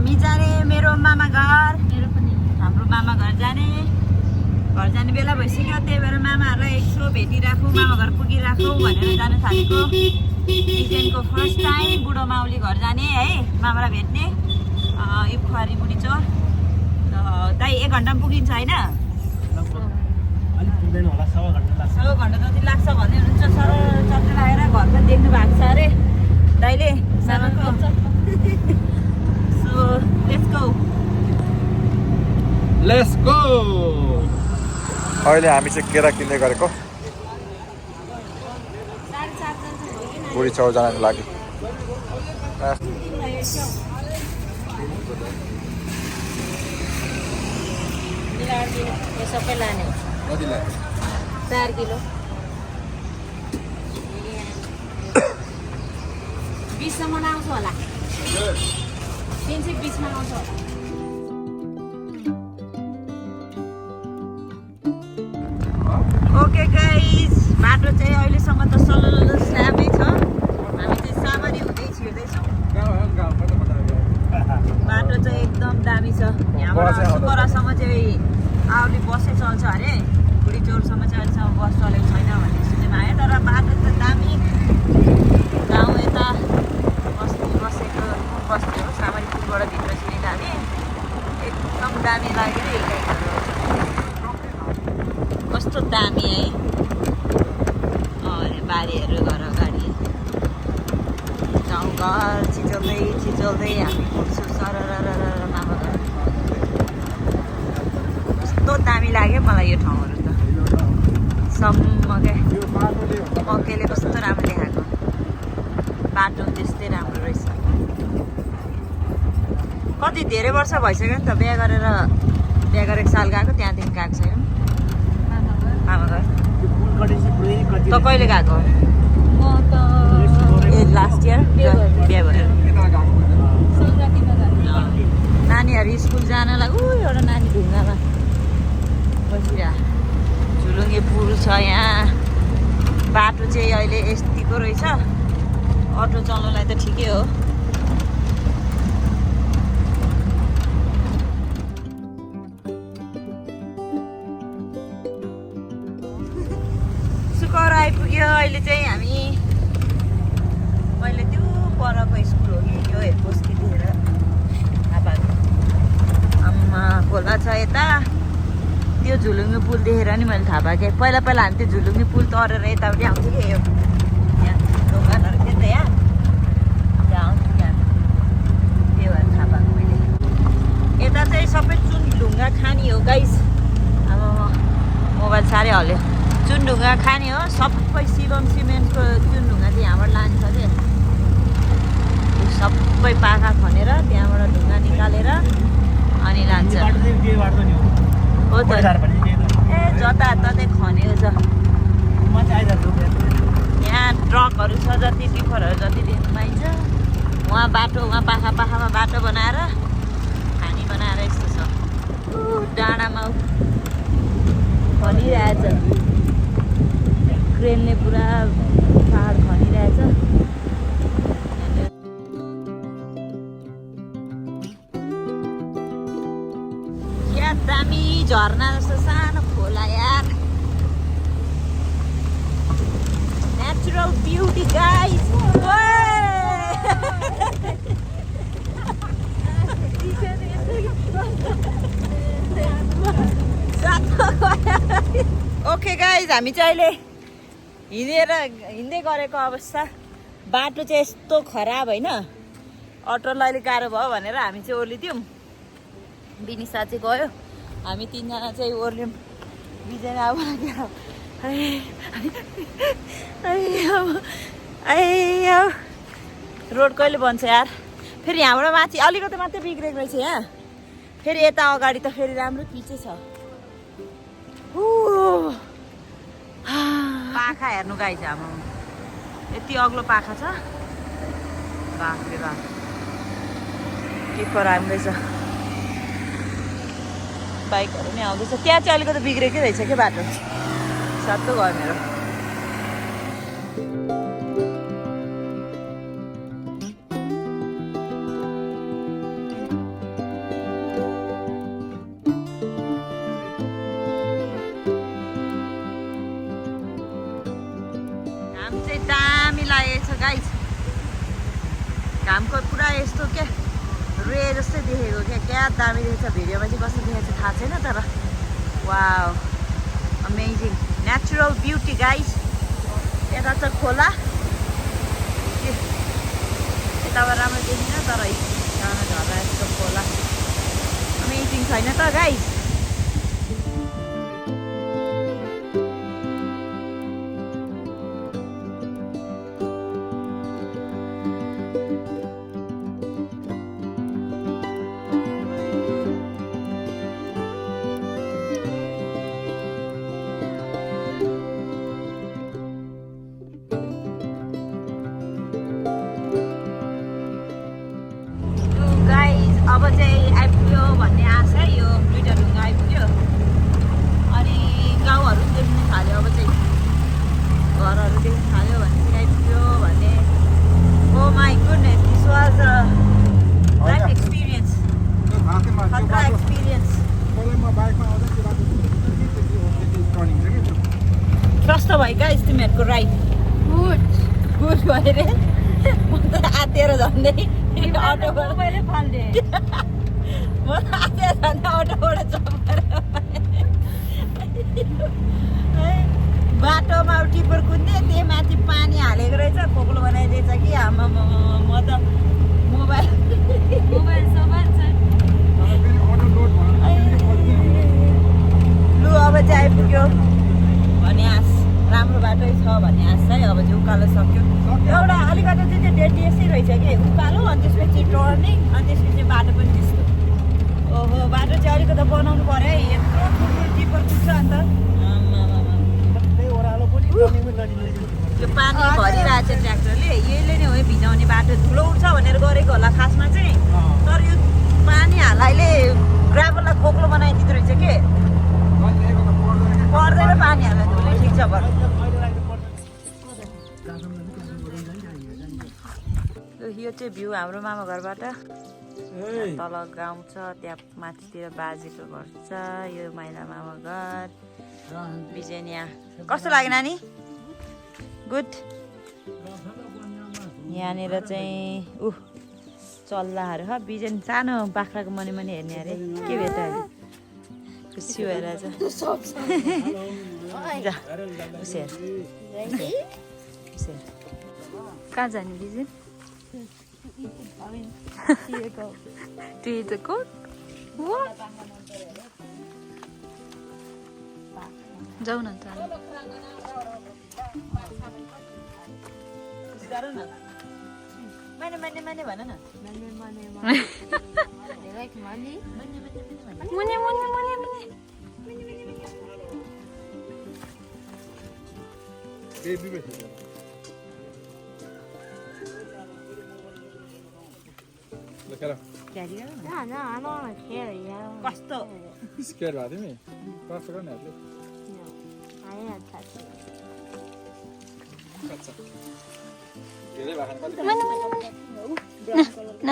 हामी जाने मेरो मामा घर, हाम्रो मामा घर जाने बेला भइसक्यो। त्यही भएर मामाहरूलाई यसो भेटिराखौँ, मामा घर पुगिराखौँ भनेर जान थालेको। डिजाइनको फर्स्ट टाइम बुढो माउली घर जाने है, मामालाई भेट्ने। इफखुवारी बुढी चोर दाइ 1 घन्टामा पुगिन्छ होइन? सवा घन्टा जति लाग्छ भन्ने हुनुहुन्छ। सर चक्कर लागेर घर पनि देख्नु भएको छ अरे दाइले मामाको। So let's go. अहिले हामी चाहिँ केरा किन्दै गरेको बुढी चौर जानको लागि। यो सबै लाने 4 किलो 20 सम्म आउँछ होला, 320 मा आउँछ होला। ओके गाइज, बाटो चाहिँ अहिलेसम्म त सामै छ। हामी चाहिँ सामारी हुँदै छिर्दैछौँ। बाटो चाहिँ एकदम दामी छ। यहाँबाट सुकरासम्म चाहिँ आउली बसै चल्छ अरे, बुढी चौरसम्म चाहिँ अहिलेसम्म बस चलेको छैन भन्ने सुन्नमा आयो। तर बाटो त दामी। गाउँ यता बसेको बस्ती हो, सामारी पुलबाट भित्र छिरेको हामी। एकदम दामी लाग्यो रे गाईहरू, कस्तो दामी है। अरे बारीहरू घर अगाडि गाउँघर छिचोल्दै हामी पुग्छौँ सरर मामा घर। कस्तो दामी लाग्यो मलाई यो ठाउँहरू त सम्म क्या। मकैले कस्तो राम्रो देखाएको, बाटो त्यस्तै राम्रो रहेछ। कति धेरै वर्ष भइसक्यो नि त बिहा गरेको साल गएको, त्यहाँदेखि गएको छैन मामा घर। त कहिले गएको? म त लास्ट इयर बिहा भयो। नानीहरू स्कुल जानलाई एउटा नानी ढुङ्गामा बसिरहेको। झुलुङ्गे पुल छ यहाँ। बाटो चाहिँ अहिले यतिको रहेछ, अटो चल्नलाई त ठिकै हो। सुकर आइपुग्यो। अहिले चाहिँ हामी मैले त्यो परको स्कुल हो कि यो हेडपोस्ट देखेर थाहा पाएको। आम्मा खोला छ यता, त्यो झुलुङ्गे पुल देखेर नि मैले थाहा पाएँ। पहिला हामी त्यो झुलुङ्गे पुल तरेर यतापट्टि आउँछ कि यो यहाँ दोकानहरू थियो नि त यहाँ आउँछु यहाँ, त्यो भएर थाहा पाएको मैले। यता चाहिँ सबै चुन ढुङ्गा खानी हो गाइस। अब मोबाइल साह्रै हल्यो। चुन ढुङ्गा खाने हो सबै, सिलम सिमेन्टको चुन ढुङ्गा चाहिँ यहाँबाट लान्छ क्या। सबै पाखा खनेर त्यहाँबाट ढुङ्गा निकालेर अनि लान्छ हो त। ए जताततै खनेको छ। यहाँ ट्रकहरू छ जति, टिफरहरू जति देख्नु पाइन्छ। उहाँ बाटो, उहाँ पाखामा बाटो बनाएर खानी बनाएर यस्तो छ। डाँडामा खनिरहेछ, क्रेनले पुरा पहाड खनिरहेछ। क्या दामी झरना जस्तो सानो खोला यार, natural beauty guys. Okay guys, हामी चाहिँ अहिले हिँड्दै गरेको अवस्था। बाटो चाहिँ यस्तो खराब होइन, अटोलाई अलिक गाह्रो भयो भनेर हामी चाहिँ ओर्लिदियौँ। बिनिसा चाहिँ गयो, हामी 3 जना चाहिँ ओर्ल्यौँ। बिजन अब रोड कहिले बन्छ यार। फेरि यहाँबाट माथि अलिकति मात्रै बिग्रेको रहेछ यहाँ। फेरि यता अगाडि त फेरि राम्रो पिचै छ। पाखा हेर्नु गाइज, हाम्रो यति अग्लो पाखा छ। बाफ रे बाफ, टिप्पर राम्रै छ। बाइकहरू पनि आउँदैछ। त्यहाँ चाहिँ अलिकति बिग्रेकै रहेछ क्या बाटो, सत्तो भयो मेरो। घाम चाहिँ दामी लागेको छ गाइस घामको पुरा यस्तो के रे जस्तै देखेको क्या दामी देखेको छ भिडियोमा चाहिँ कस्तो देखेको छ थाहा छैन तर wow amazing natural beauty guys यता छ खोला यताबाट राम्रो देखिन तर सानो झर्दा यस्तो खोला अमेजिङ छैन त गाइस अब चाहिँ आइपुग्यो भन्ने आशा यो दुईवटा ढुङ्गा आइपुग्यो अनि गाउँहरू पनि देख्नु थाल्यो अब चाहिँ घरहरू देख्नु थाल्यो भनेपछि आइपुग्यो भने oh my goodness this was a life experience खतरा एक्सपिरियन्स कस्तो भयो गाइस तिमीहरूको राइड गुड भयो रे म त आतेर झन्डै अटोबाट मैले फाल्दिएँ म त आतेर झन्डै अटोबाट चम्केर बाटोमा टिपर कुद्ने त्यही माथि पानी हालेको रहेछ खोक्लो बनाइदिएछ कि आमा म त मोबाइल लु अब चाहिँ आइपुग्यो भन्ने आश राम्रो बाटै छ भन्ने आश है अब चाहिँ उकालो सक्यो एउटा अलिकति चाहिँ डेट यस्तै रहेछ कि उकालो अनि त्यसपछि टर्निङ अनि त्यसपछि बाटो पनि त्यस्तो ओहो बाटो चाहिँ अलिकति बनाउनु पऱ्यो है यत्रो ठुल्ठुलो टिपर कुद्छ अन्त यो पानी भरिरहेको छ ट्र्याक्टरले यसले नै हो भिजाउने बाटो ठुलो उठ्छ भनेर गरेको होला खासमा चाहिँ तर यो पानी हालाइले ग्राभललाई खोक्लो बनाइदिँदो रहेछ के पर्दैन पानी हाल्दा धुलै ठिक छ भर यो चाहिँ भ्यू हाम्रो मामा घरबाट तल गाउँ छ त्यहाँ माथितिर बाजेको घर छ यो माइला मामा घर बिजेनिया कस्तो लाग्यो नानी गुड यहाँनिर चाहिँ चल्लाहरू ह बिजन सानो बाख्राको मनी मनी हेर्ने अरे के भेट्यो अरे खुसी भइरहेछ कहाँ जाने बिजन to eat the goat? What? जाऊ न त माने माने माने भन न मुने मुने मुने मुने baby Look at her. Carry her? No, I don't want to carry her. कस्तो Scared about me? Pass around that. No, I didn't touch it. That's it. Get it back. न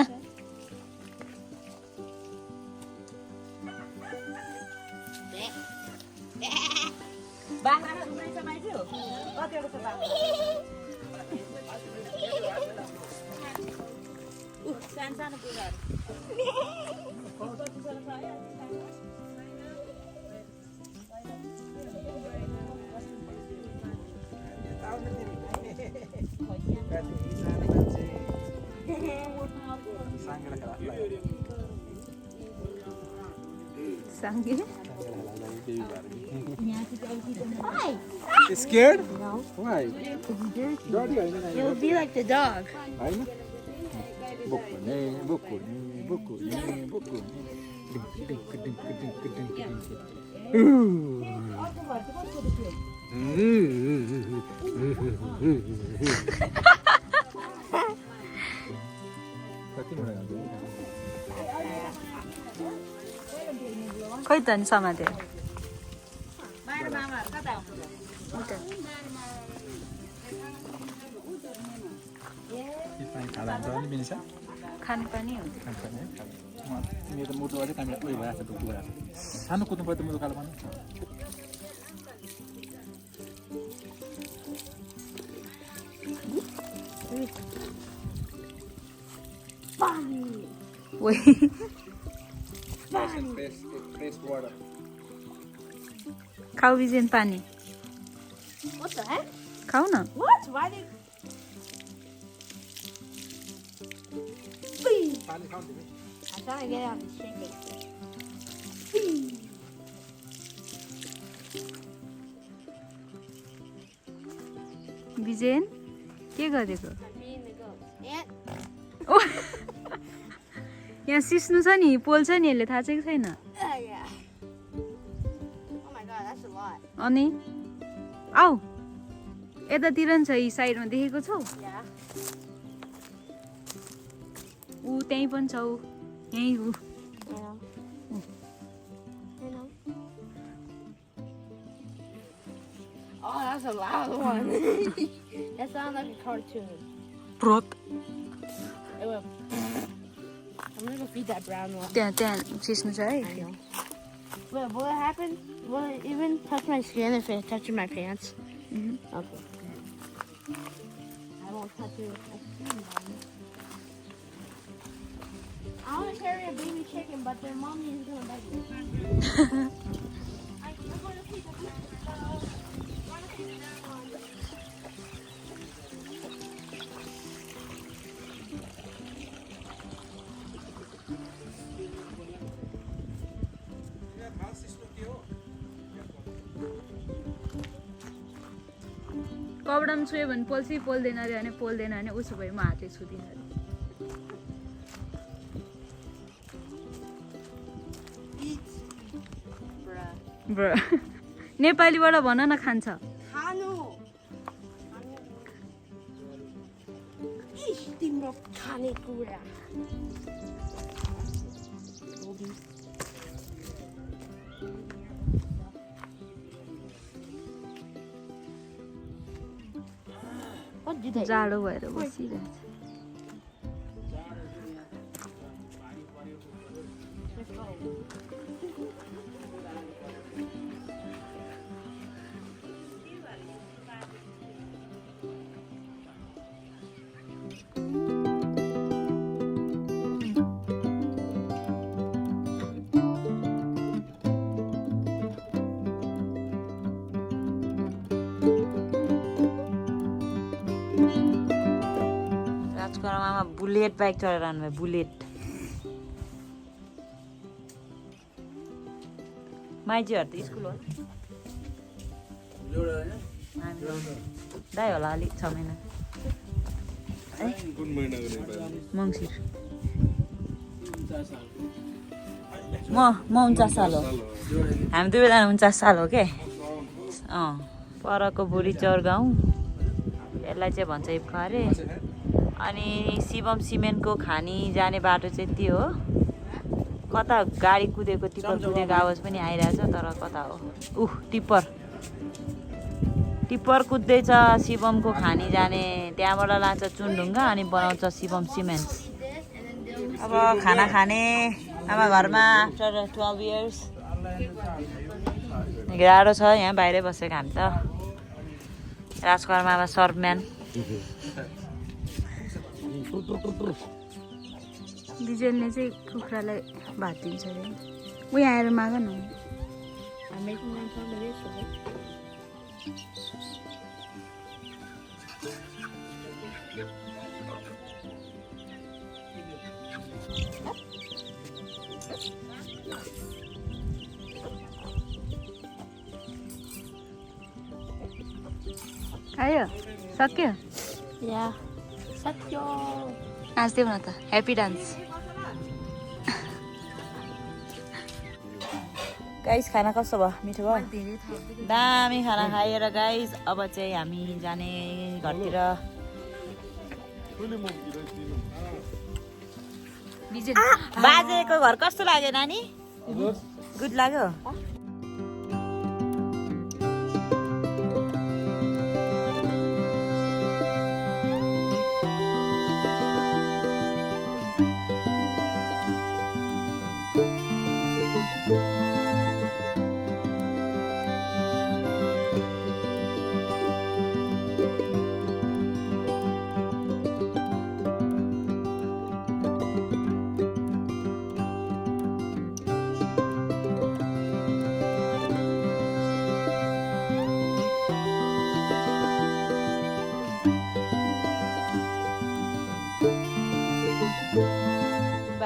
बाख्रा उन्नाइस माइज्यू कतिवटा छ बाख्रा सानो सानो कुराहरू Sange? Why? Scared? No. Why? Daddy, I It would be like the dog. know. Bukune, bukune, bukune, bukune. खोइ त नि समातेर खाने पनि हो मेरो त मुटु अझै कामले उयो भइरहेको छ दुःख भइरहेको छ सानो कुद्नु पर्यो त मुटु कालो पनि Bunny. Wait. Fresh water. खाऊ बिजेन पानी What the heck? खाऊ न What? Why did... पानी खाऊ तिमी I'm trying to get it on the chicken. Bijen के गरेको I'm feeding the goats. And... यहाँ सिस्नु छ नि पोल छ नि यसले थाहा चाहिँ छैन yeah. Oh my god, that's a lot. अनि आऊ यतातिर नि छ यी साइडमा देखेको छौ Yeah. ऊ त्यहीँ पनि छ ऊ यहीँ ऊ I know. I know. Oh, that's a loud one. That sounds like a cartoon. प्रोत It went... I'm gonna go feed that brown one. त्यहाँ त्यहाँ सिस्नु छ I है know. Wait, will it happen? Will it even touch my skin if it touches my pants? Okay. I won't touch it. I want to carry a baby chicken, but their mommy is going to beg me. I'm going to feed the कपडामा छुयो भने पोल्छ पोल्दैन अरे भने पोल्दैन भने उसो भए म हातै छुदिनँ अरे ब्रो नेपालीबाट भन न खान्छ Hanu. Ish, timro kanekura. What did they? जाडो भएर बसिरहेछ राजकुमारमा बुलेट बाइक चढेर आउनुभयो बुलेट माइजीहरू त स्कुल हो दाइ होला अलिक 6 महिना कुन महिनाको नेपाली मङ्सिर म 49 साल हो हामी दुवैजना 49 साल हो के परको बुढी चौर गाउँ यसलाई चाहिँ भन्छ इप्खा अरे अनि शिवम सिमेन्टको खानी जाने बाटो चाहिँ त्यो हो कता गाडी कुदेको टिप्पर कुदेको आवाज पनि आइरहेछ तर कता हो टिप्पर कुद्दैछ शिवमको खानी जाने त्यहाँबाट लान्छ चुनढुङ्गा अनि बनाउँछ शिवम सिमेन्ट अब खाना खाने आमा घरमा आफ्टर 12 इयर्स गाह्रो छ यहाँ बाहिरै बसेको हामी त राजकुमारमा अब सर्भम्यान बिजेलले चाहिँ कुखुरालाई भात दिन्छ अरे उयो आएर माग न I'm making one from the dish, okay? आयो सक्यो Yeah. Satyo. नाच देऊ न त ह्याप्पी डान्स गाइस खाना कस्तो भयो मिठो भयो दामी खाना खाएर गाइस अब चाहिँ हामी जाने घरतिर बाजेको घर कस्तो लाग्यो नानी गुड लाग्यो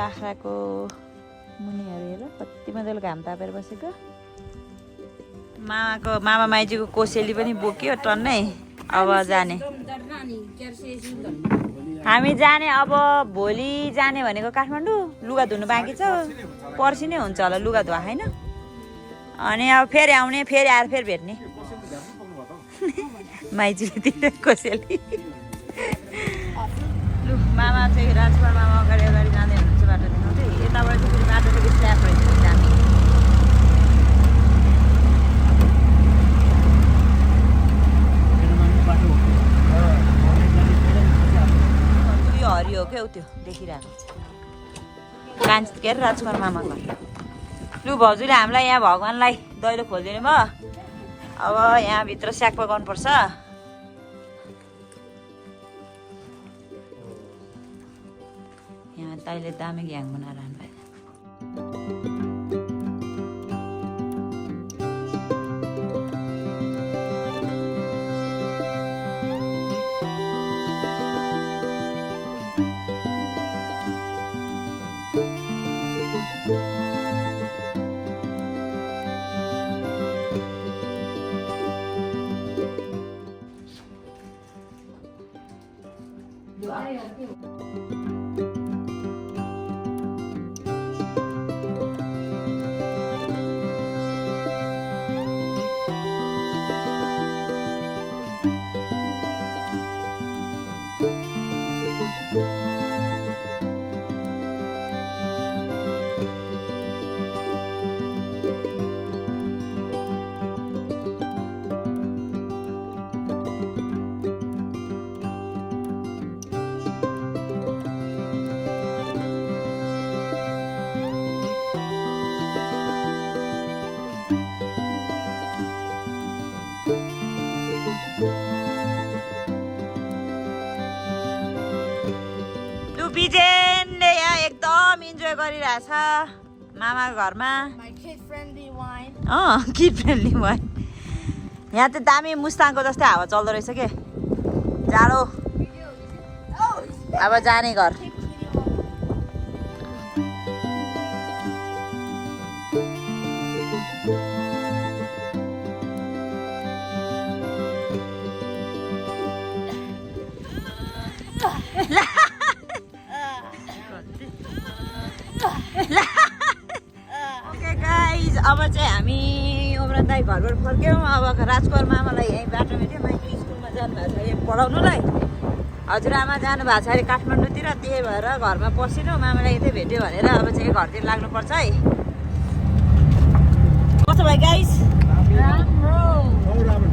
बाख्राको मुनिहरू हेर कति मजाले घाम तापेर बसेको मामा माइजूको कोसेली पनि बोक्यो टन्नै अब जाने हामी जाने अब भोलि जाने भनेको काठमाडौँ लुगा धुनु बाँकी छ पर्सि नै हुन्छ होला लुगा धुवा होइन अनि अब फेरि आउने फेरि आएर फेरि भेट्ने माइजूले दिएर कोसेली लु मामा चाहिँ राजकुमार मामा अगाडि अगाडि जाँदै हुनुहुन्छ बाटो देखाउँदै यताबाट चाहिँ फेरि बाटो चाहिँ स्ल्याप रहेछ जाने हरियो क्या त्यो देखिरहेको कान्छ के अरे राजकुमार मामाको लु भाउजूले हामीलाई यहाँ भगवान्लाई दैलो खोलिदिनु भयो अब यहाँभित्र स्याक पकाउनुपर्छ यहाँ ताईले दामी घ्याङ बनाएर लानुभयो बिजेनले यहाँ एकदम इन्जोय गरिरहेछ मामाको घरमा My kid-friendly wine. Kid friendly wine यहाँ त दामी मुस्ताङको जस्तै हावा चल्दो रहेछ के जाडो अब जाने घर अब चाहिँ हामी ओमरान दाई घरबाट फर्क्यौँ अब राजकुमार मामालाई यहीँ बाटो भेट्यौँ माइजू स्कुलमा जानुभएको छ अरे पढाउनुलाई हजुरआमा जानुभएको छ अरे काठमाडौँतिर त्यही भएर घरमा पसिनु मामालाई यतै भेट्यो भनेर अब चाहिँ घरतिर लाग्नुपर्छ है कस्तो भयो गाइस राम्रो